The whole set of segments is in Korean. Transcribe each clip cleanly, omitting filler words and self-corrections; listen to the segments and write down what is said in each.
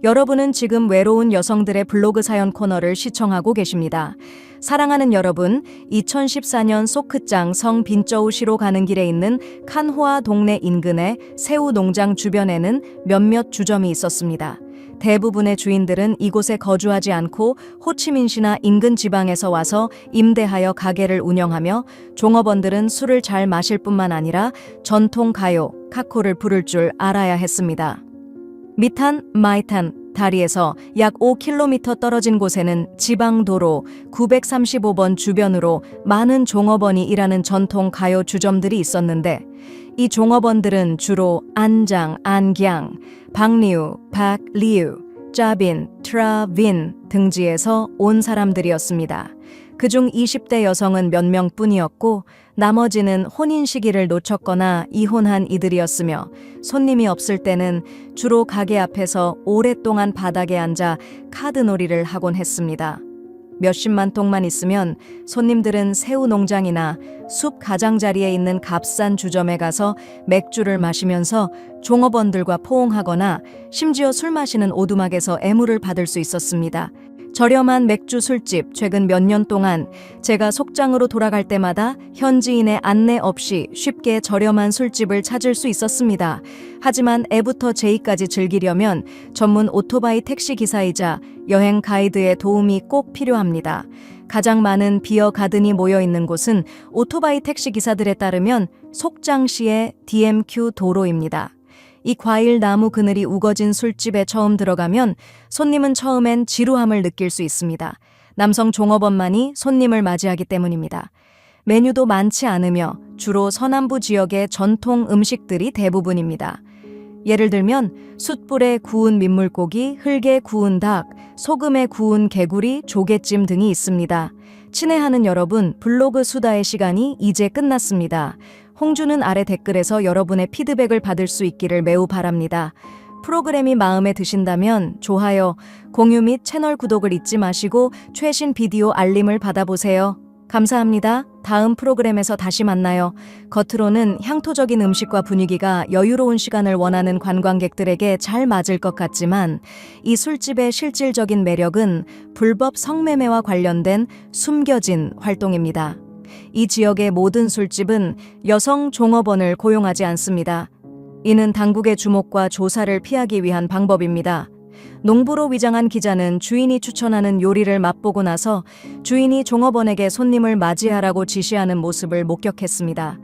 여러분은 지금 외로운 여성들의 블로그 사연 코너를 시청하고 계십니다. 사랑하는 여러분, 2014년 소크장 성 빈저우시로 가는 길에 있는 칸호아 동네 인근의 새우 농장 주변에는 몇몇 주점이 있었습니다. 대부분의 주인들은 이곳에 거주하지 않고 호치민시나 인근 지방에서 와서 임대하여 가게를 운영하며 종업원들은 술을 잘 마실 뿐만 아니라 전통 가요, 카코를 부를 줄 알아야 했습니다. 미탄, 마이탄 다리에서 약 5km 떨어진 곳에는 지방도로 935번 주변으로 많은 종업원이 일하는 전통 가요 주점들이 있었는데 이 종업원들은 주로 안장, 안기양, 박리우, 박리우, 짜빈, 트라빈 등지에서 온 사람들이었습니다. 그중 20대 여성은 몇 명뿐이었고 나머지는 혼인 시기를 놓쳤거나 이혼한 이들이었으며 손님이 없을 때는 주로 가게 앞에서 오랫동안 바닥에 앉아 카드놀이를 하곤 했습니다. 몇십만 통만 있으면 손님들은 새우 농장이나 숲 가장자리에 있는 값싼 주점에 가서 맥주를 마시면서 종업원들과 포옹하거나 심지어 술 마시는 오두막에서 애무를 받을 수 있었습니다. 저렴한 맥주 술집, 최근 몇 년 동안 제가 속장으로 돌아갈 때마다 현지인의 안내 없이 쉽게 저렴한 술집을 찾을 수 있었습니다. 하지만 A부터 J까지 즐기려면 전문 오토바이 택시 기사이자 여행 가이드의 도움이 꼭 필요합니다. 가장 많은 비어 가든이 모여 있는 곳은 오토바이 택시 기사들에 따르면 속장시의 DMQ 도로입니다. 이 과일 나무 그늘이 우거진 술집에 처음 들어가면 손님은 처음엔 지루함을 느낄 수 있습니다. 남성 종업원만이 손님을 맞이하기 때문입니다. 메뉴도 많지 않으며 주로 서남부 지역의 전통 음식들이 대부분입니다. 예를 들면 숯불에 구운 민물고기, 흙에 구운 닭, 소금에 구운 개구리, 조개찜 등이 있습니다. 친애하는 여러분, 블로그 수다의 시간이 이제 끝났습니다. 홍주는 아래 댓글에서 여러분의 피드백을 받을 수 있기를 매우 바랍니다. 프로그램이 마음에 드신다면 좋아요, 공유 및 채널 구독을 잊지 마시고 최신 비디오 알림을 받아보세요. 감사합니다. 다음 프로그램에서 다시 만나요. 겉으로는 향토적인 음식과 분위기가 여유로운 시간을 원하는 관광객들에게 잘 맞을 것 같지만 이 술집의 실질적인 매력은 불법 성매매와 관련된 숨겨진 활동입니다. 이 지역의 모든 술집은 여성 종업원을 고용하지 않습니다. 이는 당국의 주목과 조사를 피하기 위한 방법입니다. 농부로 위장한 기자는 주인이 추천하는 요리를 맛보고 나서 주인이 종업원에게 손님을 맞이하라고 지시하는 모습을 목격했습니다.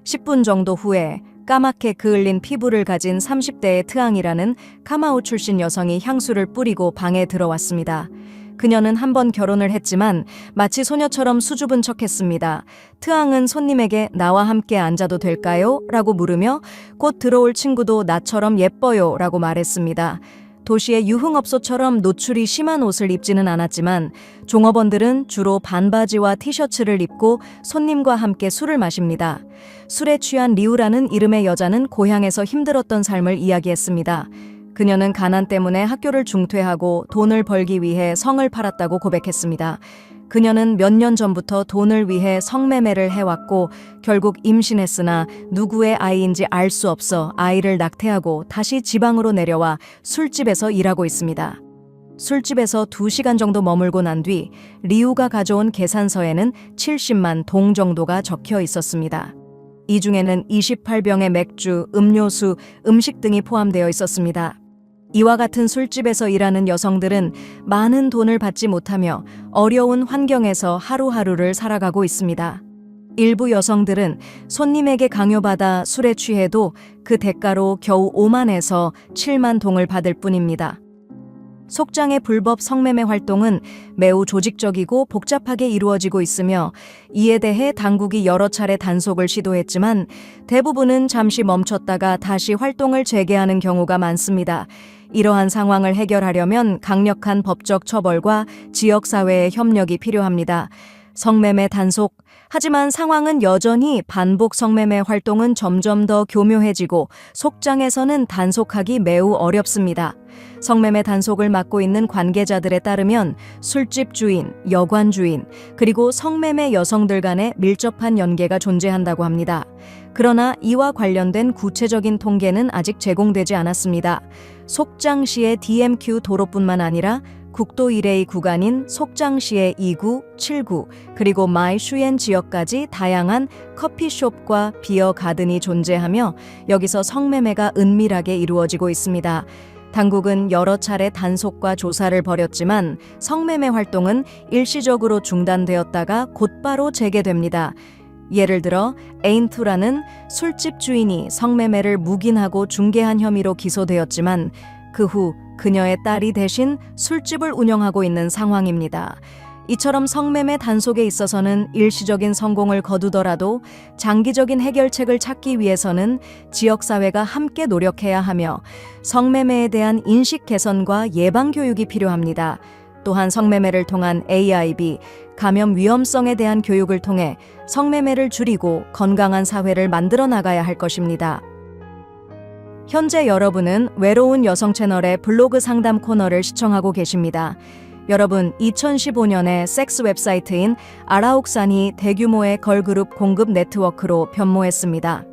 10분 정도 후에 까맣게 그을린 피부를 가진 30대의 트앙이라는 카마우 출신 여성이 향수를 뿌리고 방에 들어왔습니다. 그녀는 한 번 결혼을 했지만 마치 소녀처럼 수줍은 척했습니다. 트앙은 손님에게 나와 함께 앉아도 될까요? 라고 물으며 곧 들어올 친구도 나처럼 예뻐요 라고 말했습니다. 도시의 유흥업소처럼 노출이 심한 옷을 입지는 않았지만 종업원들은 주로 반바지와 티셔츠를 입고 손님과 함께 술을 마십니다. 술에 취한 리우라는 이름의 여자는 고향에서 힘들었던 삶을 이야기했습니다. 그녀는 가난 때문에 학교를 중퇴하고 돈을 벌기 위해 성을 팔았다고 고백했습니다. 그녀는 몇 년 전부터 돈을 위해 성매매를 해왔고 결국 임신했으나 누구의 아이인지 알 수 없어 아이를 낙태하고 다시 지방으로 내려와 술집에서 일하고 있습니다. 술집에서 2시간 정도 머물고 난 뒤 리우가 가져온 계산서에는 70만 동 정도가 적혀 있었습니다. 이 중에는 28병의 맥주, 음료수, 음식 등이 포함되어 있었습니다. 이와 같은 술집에서 일하는 여성들은 많은 돈을 받지 못하며 어려운 환경에서 하루하루를 살아가고 있습니다. 일부 여성들은 손님에게 강요받아 술에 취해도 그 대가로 겨우 5만에서 7만 동을 받을 뿐입니다. 속장의 불법 성매매 활동은 매우 조직적이고 복잡하게 이루어지고 있으며 이에 대해 당국이 여러 차례 단속을 시도했지만 대부분은 잠시 멈췄다가 다시 활동을 재개하는 경우가 많습니다. 이러한 상황을 해결하려면 강력한 법적 처벌과 지역사회의 협력이 필요합니다. 성매매 단속, 하지만 상황은 여전히 반복 성매매 활동은 점점 더 교묘해지고 속장에서는 단속하기 매우 어렵습니다. 성매매 단속을 맡고 있는 관계자들에 따르면 술집 주인, 여관 주인, 그리고 성매매 여성들 간의 밀접한 연계가 존재한다고 합니다. 그러나 이와 관련된 구체적인 통계는 아직 제공되지 않았습니다. 속장시의 DMQ 도로뿐만 아니라 국도 1A 구간인 속장시의 2구, 7구, 그리고 마이슈엔 지역까지 다양한 커피숍과 비어 가든이 존재하며 여기서 성매매가 은밀하게 이루어지고 있습니다. 당국은 여러 차례 단속과 조사를 벌였지만 성매매 활동은 일시적으로 중단되었다가 곧바로 재개됩니다. 예를 들어 에인투라는 술집 주인이 성매매를 묵인하고 중개한 혐의로 기소되었지만 그 후 그녀의 딸이 대신 술집을 운영하고 있는 상황입니다. 이처럼 성매매 단속에 있어서는 일시적인 성공을 거두더라도 장기적인 해결책을 찾기 위해서는 지역사회가 함께 노력해야 하며 성매매에 대한 인식 개선과 예방 교육이 필요합니다. 또한 성매매를 통한 AIB, 감염 위험성에 대한 교육을 통해 성매매를 줄이고 건강한 사회를 만들어 나가야 할 것입니다. 현재 여러분은 외로운 여성 채널의 블로그 상담 코너를 시청하고 계십니다. 여러분, 2015년에 섹스 웹사이트인 아라옥산이 대규모의 걸그룹 공급 네트워크로 변모했습니다.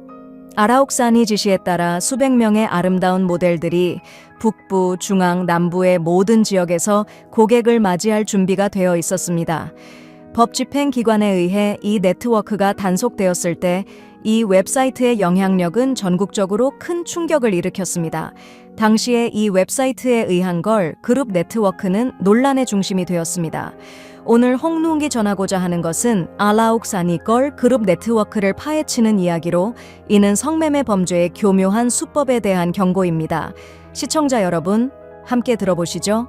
아라옥산이 지시에 따라 수백 명의 아름다운 모델들이 북부, 중앙, 남부의 모든 지역에서 고객을 맞이할 준비가 되어 있었습니다. 법 집행 기관에 의해 이 네트워크가 단속되었을 때 이 웹사이트의 영향력은 전국적으로 큰 충격을 일으켰습니다. 당시에 이 웹사이트에 의한 걸 그룹 네트워크는 논란의 중심이 되었습니다. 오늘 홍누웅이 전하고자 하는 것은 아라옥산이 걸 그룹 네트워크를 파헤치는 이야기로 이는 성매매 범죄의 교묘한 수법에 대한 경고입니다. 시청자 여러분, 함께 들어보시죠.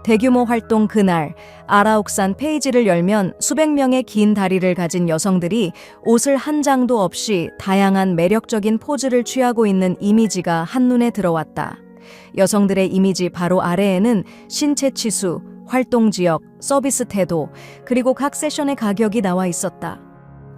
대규모 활동 그날, 아라옥산 페이지를 열면 수백 명의 긴 다리를 가진 여성들이 옷을 한 장도 없이 다양한 매력적인 포즈를 취하고 있는 이미지가 한눈에 들어왔다. 여성들의 이미지 바로 아래에는 신체 치수, 활동 지역, 서비스 태도, 그리고 각 세션의 가격이 나와 있었다.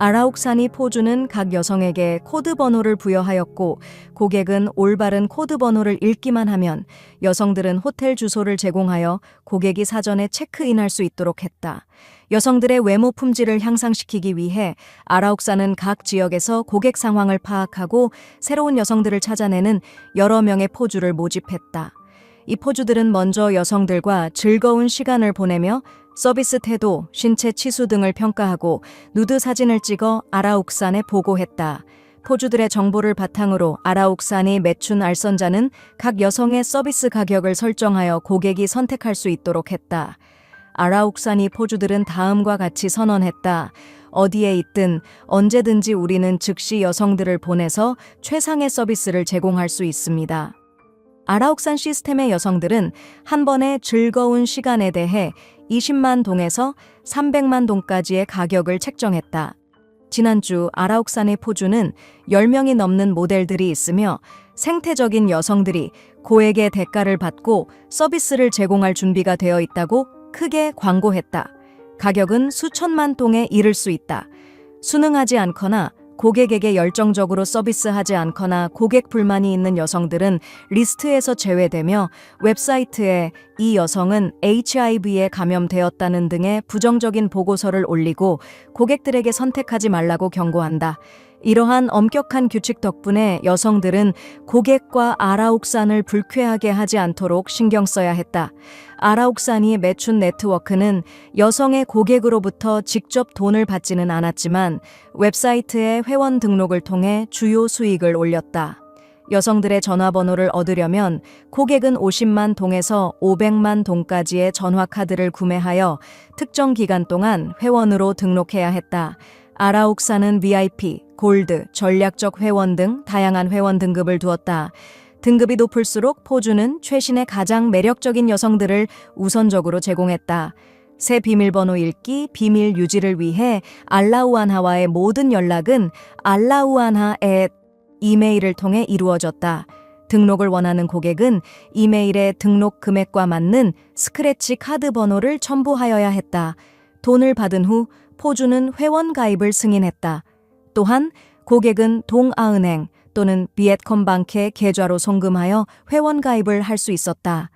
아라옥산이 포주는 각 여성에게 코드 번호를 부여하였고 고객은 올바른 코드 번호를 읽기만 하면 여성들은 호텔 주소를 제공하여 고객이 사전에 체크인할 수 있도록 했다. 여성들의 외모 품질을 향상시키기 위해 아라옥산은 각 지역에서 고객 상황을 파악하고 새로운 여성들을 찾아내는 여러 명의 포주를 모집했다. 이 포주들은 먼저 여성들과 즐거운 시간을 보내며 서비스 태도, 신체 치수 등을 평가하고 누드 사진을 찍어 아라옥산에 보고했다. 포주들의 정보를 바탕으로 아라옥산이 매춘 알선자는 각 여성의 서비스 가격을 설정하여 고객이 선택할 수 있도록 했다. 아라옥산이 포주들은 다음과 같이 선언했다. 어디에 있든 언제든지 우리는 즉시 여성들을 보내서 최상의 서비스를 제공할 수 있습니다. 아라옥산 시스템의 여성들은 한 번의 즐거운 시간에 대해 20만 동에서 300만 동까지의 가격을 책정했다. 지난주 아라옥산의 포주는 10명이 넘는 모델들이 있으며 생태적인 여성들이 고액의 대가를 받고 서비스를 제공할 준비가 되어 있다고 크게 광고했다. 가격은 수천만 동에 이를 수 있다. 순응하지 않거나 고객에게 열정적으로 서비스하지 않거나 고객 불만이 있는 여성들은 리스트에서 제외되며 웹사이트에 이 여성은 HIV에 감염되었다는 등의 부정적인 보고서를 올리고 고객들에게 선택하지 말라고 경고한다. 이러한 엄격한 규칙 덕분에 여성들은 고객과 아라옥산을 불쾌하게 하지 않도록 신경 써야 했다. 아라옥산이 매춘 네트워크는 여성의 고객으로부터 직접 돈을 받지는 않았지만 웹사이트의 회원 등록을 통해 주요 수익을 올렸다. 여성들의 전화번호를 얻으려면 고객은 50만 동에서 500만 동까지의 전화카드를 구매하여 특정 기간 동안 회원으로 등록해야 했다. 아라옥산은 VIP, 골드, 전략적 회원 등 다양한 회원 등급을 두었다. 등급이 높을수록 포주는 최신의 가장 매력적인 여성들을 우선적으로 제공했다. 새 비밀번호 읽기, 비밀 유지를 위해 알라우안하와의 모든 연락은 알라우안하@ 이메일을 통해 이루어졌다. 등록을 원하는 고객은 이메일에 등록 금액과 맞는 스크래치 카드 번호를 첨부하여야 했다. 돈을 받은 후 포주는 회원 가입을 승인했다. 또한 고객은 동아은행 또는 비엣컴방크의 계좌로 송금하여 회원 가입을 할 수 있었다.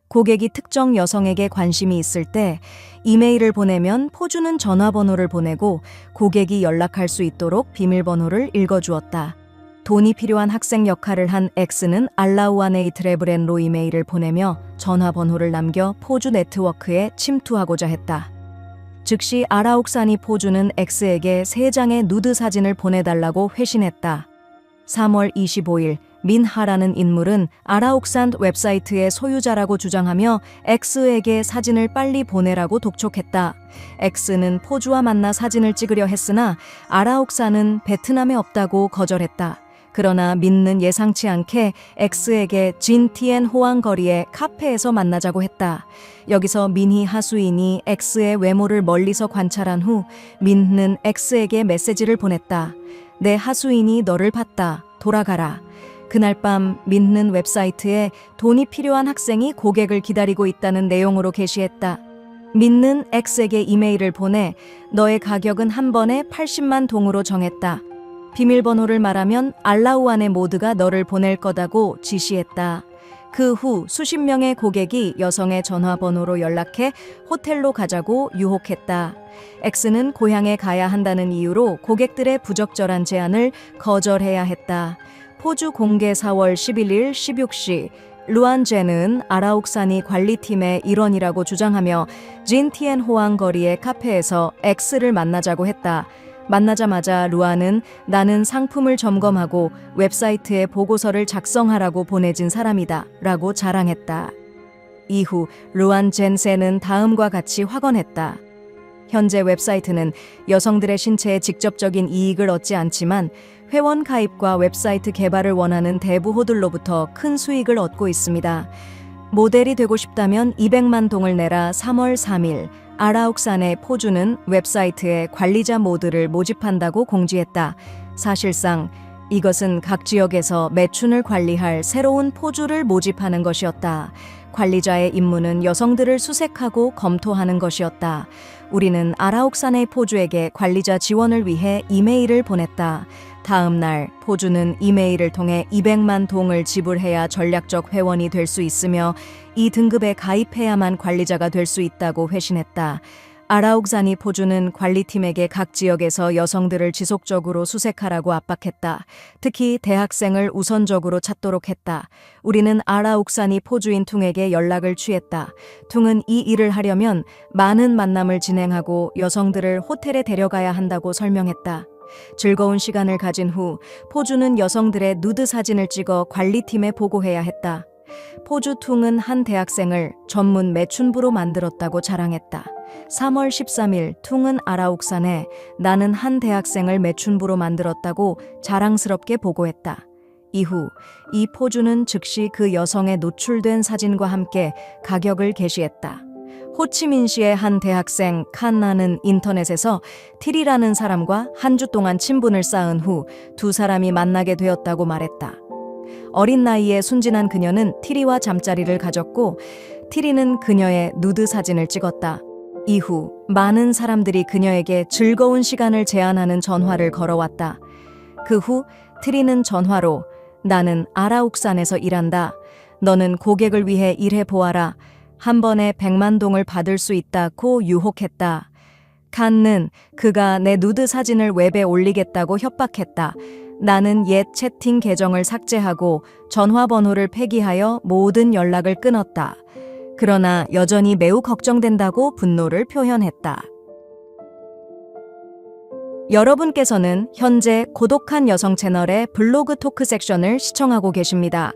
고객이 특정 여성에게 관심이 있을 때 이메일을 보내면 포주는 전화번호를 보내고 고객이 연락할 수 있도록 비밀번호를 읽어주었다. 돈이 필요한 학생 역할을 한 X는 알라우안의 트래블앤로 이메일을 보내며 전화번호를 남겨 포주 네트워크에 침투하고자 했다. 즉시 아라옥산이 포주는 X에게 3장의 누드 사진을 보내달라고 회신했다. 3월 25일 민하라는 인물은 아라옥산 웹사이트의 소유자라고 주장하며 X에게 사진을 빨리 보내라고 독촉했다. X는 포주와 만나 사진을 찍으려 했으나 아라옥산은 베트남에 없다고 거절했다. 그러나 민는 예상치 않게 X에게 진티엔 호ang 거리의 카페에서 만나자고 했다. 여기서 민희 하수인이 X의 외모를 멀리서 관찰한 후 민는 X에게 메시지를 보냈다. 내 하수인이 너를 봤다. 돌아가라. 그날 밤 민는 웹사이트에 돈이 필요한 학생이 고객을 기다리고 있다는 내용으로 게시했다. 민는 X에게 이메일을 보내 너의 가격은 한 번에 80만 동으로 정했다. 비밀번호를 말하면 알라우안의 모드가 너를 보낼 거다고 지시했다. 그 후 수십 명의 고객이 여성의 전화번호로 연락해 호텔로 가자고 유혹했다. X는 고향에 가야 한다는 이유로 고객들의 부적절한 제안을 거절해야 했다. 포주 공개 4월 11일 16시 루안제는 아라옥산이 관리팀의 일원이라고 주장하며 진티엔 호ang 거리의 카페에서 X를 만나자고 했다. 만나자마자 루안은 나는 상품을 점검하고 웹사이트에 보고서를 작성하라고 보내진 사람이다 라고 자랑했다. 이후 루안 젠세는 다음과 같이 확언했다. 현재 웹사이트는 여성들의 신체에 직접적인 이익을 얻지 않지만 회원 가입과 웹사이트 개발을 원하는 대부호들로부터 큰 수익을 얻고 있습니다. 모델이 되고 싶다면 200만 동을 내라. 3월 3일 아라옥산의 포주는 웹사이트에 관리자 모드를 모집한다고 공지했다. 사실상 이것은 각 지역에서 매춘을 관리할 새로운 포주를 모집하는 것이었다. 관리자의 임무는 여성들을 수색하고 검토하는 것이었다. 우리는 아라옥산의 포주에게 관리자 지원을 위해 이메일을 보냈다. 다음 날 포주는 이메일을 통해 200만 동을 지불해야 전략적 회원이 될 수 있으며 이 등급에 가입해야만 관리자가 될 수 있다고 회신했다. 아라옥산이 포주는 관리팀에게 각 지역에서 여성들을 지속적으로 수색하라고 압박했다. 특히 대학생을 우선적으로 찾도록 했다. 우리는 아라옥산이 포주인 퉁에게 연락을 취했다. 퉁은 이 일을 하려면 많은 만남을 진행하고 여성들을 호텔에 데려가야 한다고 설명했다. 즐거운 시간을 가진 후 포주는 여성들의 누드 사진을 찍어 관리팀에 보고해야 했다. 포주 퉁은 한 대학생을 전문 매춘부로 만들었다고 자랑했다. 3월 13일 퉁은 아라옥산에 나는 한 대학생을 매춘부로 만들었다고 자랑스럽게 보고했다. 이후 이 포주는 즉시 그 여성의 노출된 사진과 함께 가격을 게시했다. 호치민시의 한 대학생 칸나는 인터넷에서 티리라는 사람과 한 주 동안 친분을 쌓은 후 두 사람이 만나게 되었다고 말했다. 어린 나이에 순진한 그녀는 티리와 잠자리를 가졌고 티리는 그녀의 누드 사진을 찍었다. 이후 많은 사람들이 그녀에게 즐거운 시간을 제안하는 전화를 걸어왔다. 그 후 티리는 전화로 나는 아라옥산에서 일한다. 너는 고객을 위해 일해보아라. 한 번에 100만 동을 받을 수 있다고 유혹했다. 칸는 그가 내 누드 사진을 웹에 올리겠다고 협박했다. 나는 옛 채팅 계정을 삭제하고 전화번호를 폐기하여 모든 연락을 끊었다. 그러나 여전히 매우 걱정된다고 분노를 표현했다. 여러분께서는 현재 고독한 여성 채널의 블로그 토크 섹션을 시청하고 계십니다.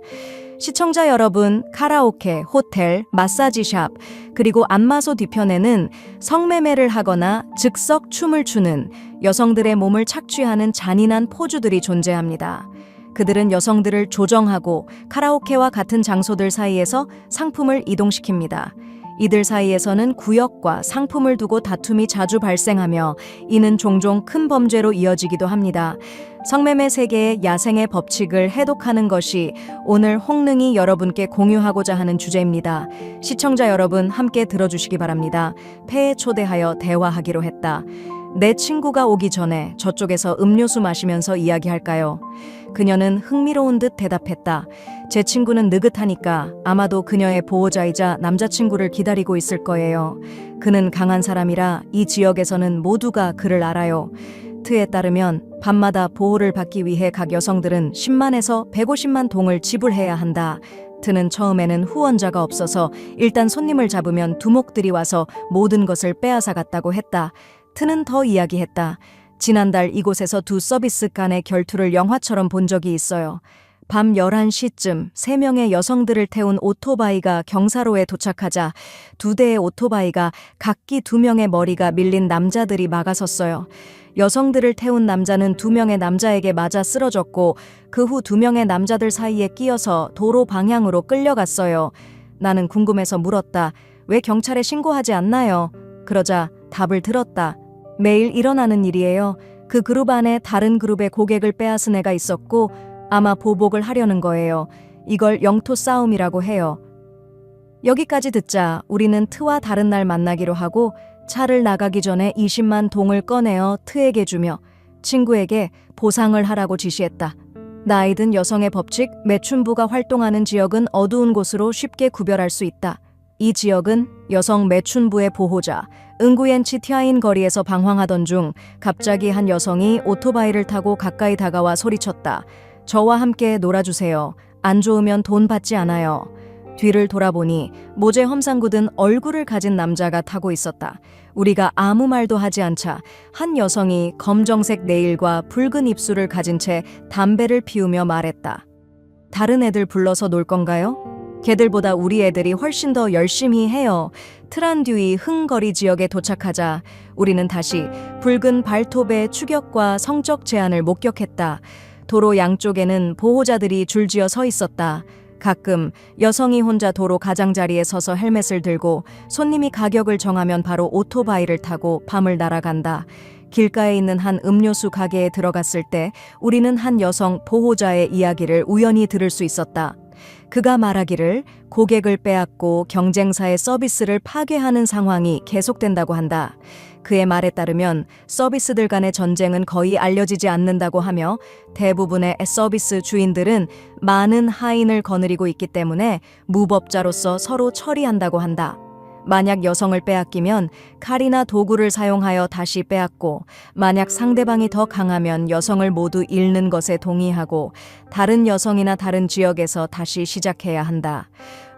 시청자 여러분, 카라오케, 호텔, 마사지샵, 그리고 안마소 뒤편에는 성매매를 하거나 즉석 춤을 추는 여성들의 몸을 착취하는 잔인한 포주들이 존재합니다. 그들은 여성들을 조정하고 카라오케와 같은 장소들 사이에서 상품을 이동시킵니다. 이들 사이에서는 구역과 상품을 두고 다툼이 자주 발생하며 이는 종종 큰 범죄로 이어지기도 합니다. 성매매 세계의 야생의 법칙을 해독하는 것이 오늘 홍능이 여러분께 공유하고자 하는 주제입니다. 시청자 여러분 함께 들어주시기 바랍니다. 폐에 초대하여 대화하기로 했다. 내 친구가 오기 전에 저쪽에서 음료수 마시면서 이야기할까요? 그녀는 흥미로운 듯 대답했다. 제 친구는 느긋하니까 아마도 그녀의 보호자이자 남자친구를 기다리고 있을 거예요. 그는 강한 사람이라 이 지역에서는 모두가 그를 알아요. 트에 따르면 밤마다 보호를 받기 위해 각 여성들은 10만에서 150만 동을 지불해야 한다. 트는 처음에는 후원자가 없어서 일단 손님을 잡으면 두목들이 와서 모든 것을 빼앗아 갔다고 했다. 트는 더 이야기했다. 지난달 이곳에서 두 서비스 간의 결투를 영화처럼 본 적이 있어요. 밤 11시쯤 3명의 여성들을 태운 오토바이가 경사로에 도착하자 2대의 오토바이가 각기 2명의 머리가 밀린 남자들이 막아섰어요. 여성들을 태운 남자는 2명의 남자에게 맞아 쓰러졌고 그 후 2명의 남자들 사이에 끼어서 도로 방향으로 끌려갔어요. 나는 궁금해서 물었다. 왜 경찰에 신고하지 않나요? 그러자 답을 들었다. 매일 일어나는 일이에요. 그 그룹 안에 다른 그룹의 고객을 빼앗은 애가 있었고 아마 보복을 하려는 거예요. 이걸 영토 싸움이라고 해요. 여기까지 듣자 우리는 트와 다른 날 만나기로 하고 차를 나가기 전에 20만 동을 꺼내어 트에게 주며 친구에게 보상을 하라고 지시했다. 나이 든 여성의 법칙, 매춘부가 활동하는 지역은 어두운 곳으로 쉽게 구별할 수 있다. 이 지역은 여성 매춘부의 보호자, 응구옌치 티아인 거리에서 방황하던 중 갑자기 한 여성이 오토바이를 타고 가까이 다가와 소리쳤다. 저와 함께 놀아주세요. 안 좋으면 돈 받지 않아요. 뒤를 돌아보니 모재 험상 굳은 얼굴을 가진 남자가 타고 있었다. 우리가 아무 말도 하지 않자 한 여성이 검정색 네일과 붉은 입술을 가진 채 담배를 피우며 말했다. 다른 애들 불러서 놀 건가요? 걔들보다 우리 애들이 훨씬 더 열심히 해요. 트란듀이 흥거리 지역에 도착하자 우리는 다시 붉은 발톱의 추격과 성적 제한을 목격했다. 도로 양쪽에는 보호자들이 줄지어 서 있었다. 가끔 여성이 혼자 도로 가장자리에 서서 헬멧을 들고 손님이 가격을 정하면 바로 오토바이를 타고 밤을 날아간다. 길가에 있는 한 음료수 가게에 들어갔을 때 우리는 한 여성 보호자의 이야기를 우연히 들을 수 있었다. 그가 말하기를 고객을 빼앗고 경쟁사의 서비스를 파괴하는 상황이 계속된다고 한다. 그의 말에 따르면 서비스들 간의 전쟁은 거의 알려지지 않는다고 하며 대부분의 서비스 주인들은 많은 하인을 거느리고 있기 때문에 무법자로서 서로 처리한다고 한다. 만약 여성을 빼앗기면 칼이나 도구를 사용하여 다시 빼앗고 만약 상대방이 더 강하면 여성을 모두 잃는 것에 동의하고 다른 여성이나 다른 지역에서 다시 시작해야 한다.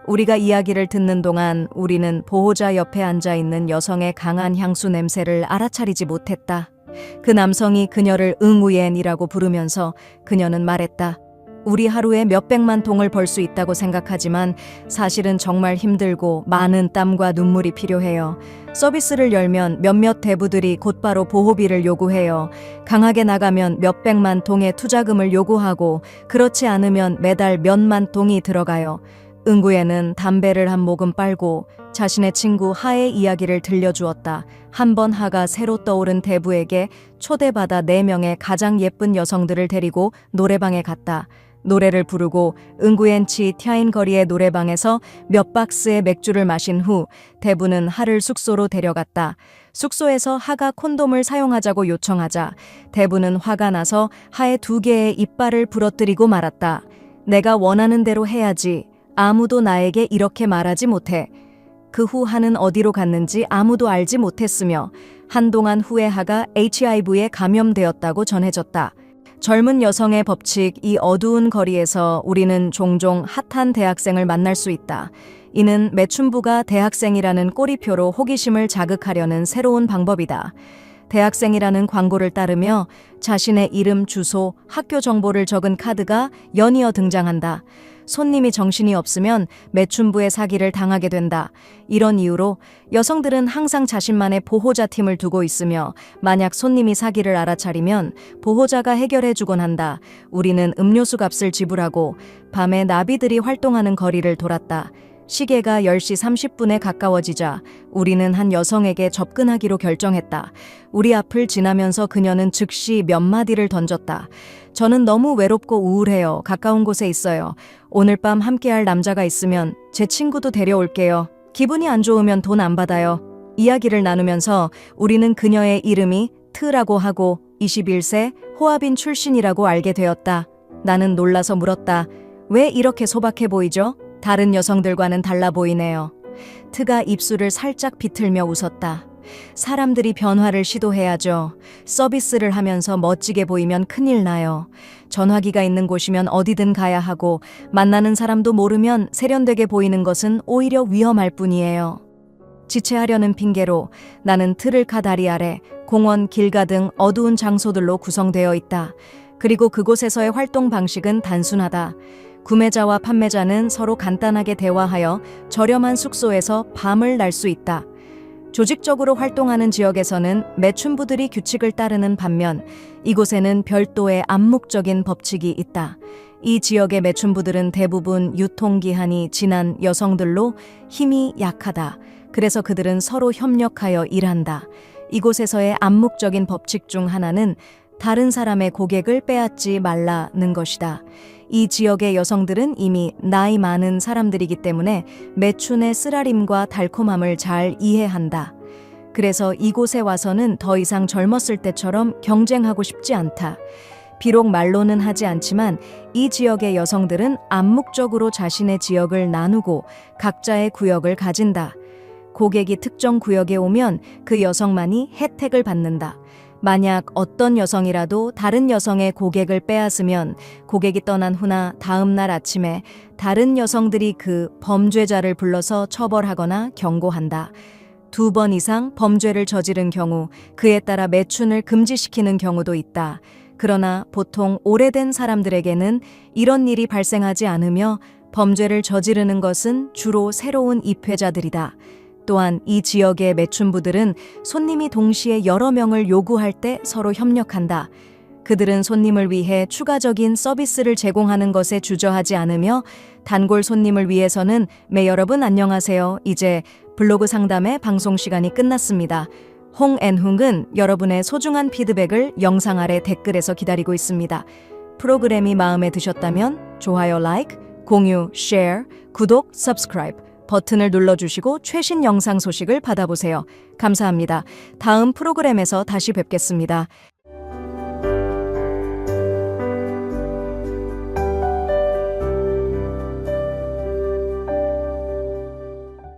우리가 이야기를 듣는 동안 우리는 보호자 옆에 앉아있는 여성의 강한 향수 냄새를 알아차리지 못했다. 그 남성이 그녀를 응우옌이라고 부르면서 그녀는 말했다. 우리 하루에 몇백만 동을 벌 수 있다고 생각하지만 사실은 정말 힘들고 많은 땀과 눈물이 필요해요. 서비스를 열면 몇몇 대부들이 곧바로 보호비를 요구해요. 강하게 나가면 몇백만 동의 투자금을 요구하고 그렇지 않으면 매달 몇만 동이 들어가요. 응구에는 담배를 한 모금 빨고 자신의 친구 하의 이야기를 들려주었다. 한 번 하가 새로 떠오른 대부에게 초대받아 4명의 가장 예쁜 여성들을 데리고 노래방에 갔다. 노래를 부르고 응구엔치 티아인 거리의 노래방에서 몇 박스의 맥주를 마신 후 대부는 하를 숙소로 데려갔다. 숙소에서 하가 콘돔을 사용하자고 요청하자 대부는 화가 나서 하의 2개의 이빨을 부러뜨리고 말았다. 내가 원하는 대로 해야지. 아무도 나에게 이렇게 말하지 못해. 그 후 하는 어디로 갔는지 아무도 알지 못했으며 한동안 후에 하가 HIV에 감염되었다고 전해졌다. 젊은 여성의 법칙, 이 어두운 거리에서 우리는 종종 핫한 대학생을 만날 수 있다. 이는 매춘부가 대학생이라는 꼬리표로 호기심을 자극하려는 새로운 방법이다. 대학생이라는 광고를 따르며 자신의 이름, 주소, 학교 정보를 적은 카드가 연이어 등장한다. 손님이 정신이 없으면 매춘부의 사기를 당하게 된다. 이런 이유로 여성들은 항상 자신만의 보호자 팀을 두고 있으며 만약 손님이 사기를 알아차리면 보호자가 해결해주곤 한다. 우리는 음료수 값을 지불하고 밤에 나비들이 활동하는 거리를 돌았다. 시계가 10시 30분에 가까워지자 우리는 한 여성에게 접근하기로 결정했다. 우리 앞을 지나면서 그녀는 즉시 몇 마디를 던졌다. 저는 너무 외롭고 우울해요. 가까운 곳에 있어요. 오늘 밤 함께할 남자가 있으면 제 친구도 데려올게요. 기분이 안 좋으면 돈 안 받아요. 이야기를 나누면서 우리는 그녀의 이름이 트라고 하고 21세 호아빈 출신이라고 알게 되었다. 나는 놀라서 물었다. 왜 이렇게 소박해 보이죠? 다른 여성들과는 달라 보이네요. 트가 입술을 살짝 비틀며 웃었다. 사람들이 변화를 시도해야죠. 서비스를 하면서 멋지게 보이면 큰일 나요. 전화기가 있는 곳이면 어디든 가야 하고 만나는 사람도 모르면 세련되게 보이는 것은 오히려 위험할 뿐이에요. 지체하려는 핑계로 나는 트를카 다리 아래, 공원, 길가 등 어두운 장소들로 구성되어 있다. 그리고 그곳에서의 활동 방식은 단순하다. 구매자와 판매자는 서로 간단하게 대화하여 저렴한 숙소에서 밤을 날 수 있다. 조직적으로 활동하는 지역에서는 매춘부들이 규칙을 따르는 반면 이곳에는 별도의 암묵적인 법칙이 있다. 이 지역의 매춘부들은 대부분 유통기한이 지난 여성들로 힘이 약하다. 그래서 그들은 서로 협력하여 일한다. 이곳에서의 암묵적인 법칙 중 하나는 다른 사람의 고객을 빼앗지 말라는 것이다. 이 지역의 여성들은 이미 나이 많은 사람들이기 때문에 매춘의 쓰라림과 달콤함을 잘 이해한다. 그래서 이곳에 와서는 더 이상 젊었을 때처럼 경쟁하고 싶지 않다. 비록 말로는 하지 않지만 이 지역의 여성들은 암묵적으로 자신의 지역을 나누고 각자의 구역을 가진다. 고객이 특정 구역에 오면 그 여성만이 혜택을 받는다. 만약 어떤 여성이라도 다른 여성의 고객을 빼앗으면 고객이 떠난 후나 다음 날 아침에 다른 여성들이 그 범죄자를 불러서 처벌하거나 경고한다. 2번 이상 범죄를 저지른 경우 그에 따라 매춘을 금지시키는 경우도 있다. 그러나 보통 오래된 사람들에게는 이런 일이 발생하지 않으며 범죄를 저지르는 것은 주로 새로운 입회자들이다. 또한 이 지역의 매춘부들은 손님이 동시에 여러 명을 요구할 때 서로 협력한다. 그들은 손님을 위해 추가적인 서비스를 제공하는 것에 주저하지 않으며 단골 손님을 위해서는 여러분 안녕하세요. 이제 블로그 상담의 방송 시간이 끝났습니다. 홍앤흥은 여러분의 소중한 피드백을 영상 아래 댓글에서 기다리고 있습니다. 프로그램이 마음에 드셨다면 좋아요, 라이크, 공유, 쉐어, 구독, subscribe 버튼을 눌러주시고 최신 영상 소식을 받아보세요. 감사합니다. 다음 프로그램에서 다시 뵙겠습니다.